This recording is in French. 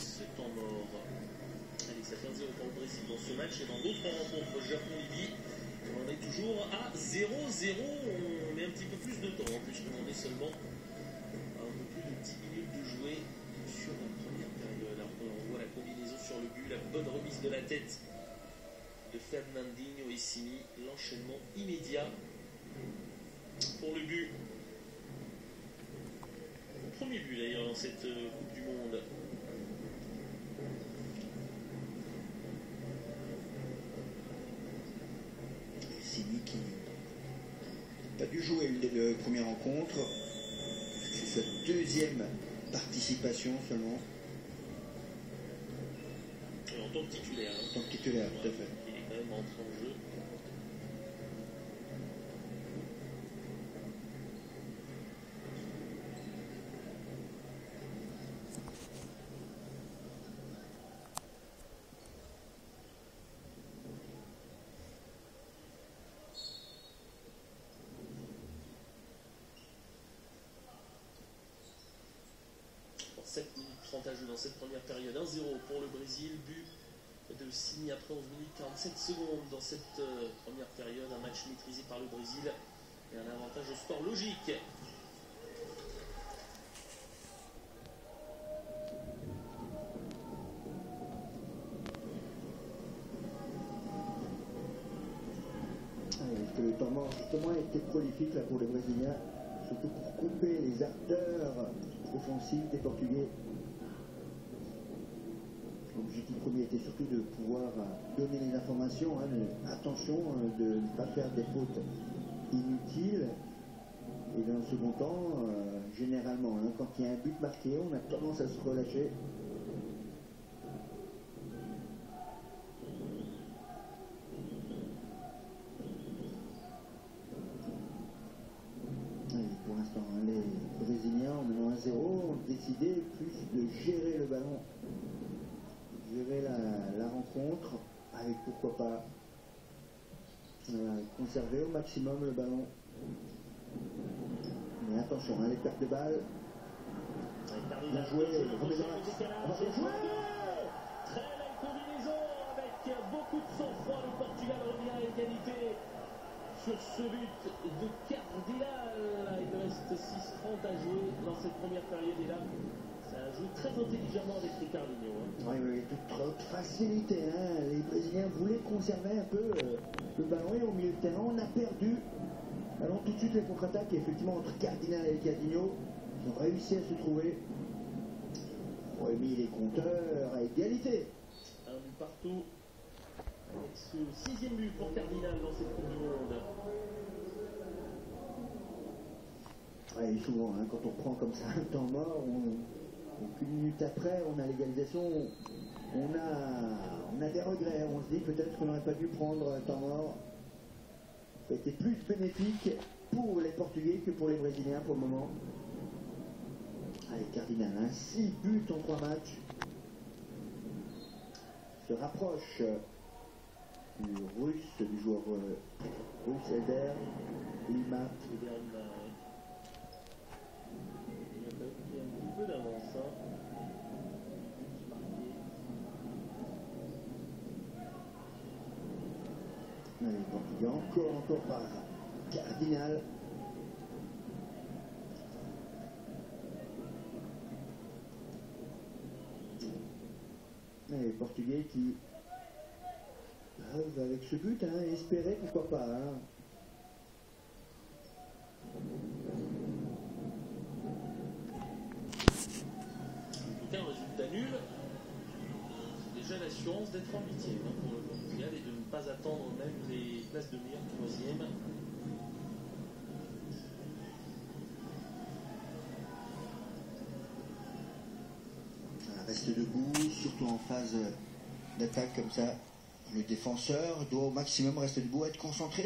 ce temps mort. Allez, ça fait 1-0 pour le Brésil dans ce match et dans d'autres rencontres Japon-Libye. On en est toujours à 0-0. On met un petit peu plus de temps, puisqu'on en est seulement à un peu plus de 10 minutes de jouer sur la première période. Alors, on voit la combinaison sur le but, la bonne remise de la tête de Fernandinho et Simi, l'enchaînement immédiat pour le but. Le premier but d'ailleurs dans cette Coupe du Monde. Simi qui n'a pas dû jouer le première rencontre. C'est sa deuxième participation seulement. En tant que titulaire. En tant que titulaire, tout à fait. Il est quand même entré en jeu. Pour 7 minutes 30 à jouer dans cette première période. 1-0 pour le Brésil. But de Simi après 11 minutes 47 secondes dans cette première période. Un match maîtrisé par le Brésil et un avantage au score logique. Le temps mort justement a été prolifique là pour les Brésiliens, surtout pour couper les ardeurs offensives des Portugais. L'objectif premier était surtout de pouvoir donner les informations, attention de ne pas faire des fautes inutiles. Et dans le second temps, généralement, quand il y a un but marqué, on a tendance à se relâcher. Pour l'instant, les Brésiliens, en menant 1-0, ont décidé plus de gérer le ballon, gérer la rencontre, avec pourquoi pas conserver au maximum le ballon. Mais attention, les pertes de balles. Bien joué, Très belle combinaison avec beaucoup de sang-froid. Le Portugal revient à l'égalité sur ce but de Cardinal. Il reste 6:30 à jouer dans cette première période et là, ça joue très intelligemment avec Ricardinho. Oui, toute facilité. Les Brésiliens voulaient conserver un peu le ballon et au milieu de terrain, on a perdu. Alors tout de suite les contre-attaques, effectivement, entre Cardinal et Ricardinho, ils ont réussi à se trouver. On a mis les compteurs à égalité. Un but partout. Avec ce 6e but pour Cardinal dans cette Coupe du Monde. Et souvent, quand on prend comme ça un temps mort, qu'une minute après, on a l'égalisation, on a des regrets. On se dit peut-être qu'on n'aurait pas dû prendre un temps mort. Ça a été plus bénéfique pour les Portugais que pour les Brésiliens pour le moment. Allez, Cardinal, 6 buts en 3 matchs. Se rapproche du russe, du joueur russe Eder Lima. Il y a un petit peu d'avance. Allez, Portugais, encore par Cardinal. Les Portugais qui peuvent, avec ce but, espérer, pourquoi pas. En tout cas, un résultat nul, c'est déjà l'assurance d'être en 8e pour le Portugal et de ne pas attendre même les places de meilleur 3e. Reste debout, surtout en phase d'attaque comme ça. Le défenseur doit au maximum rester debout, être concentré.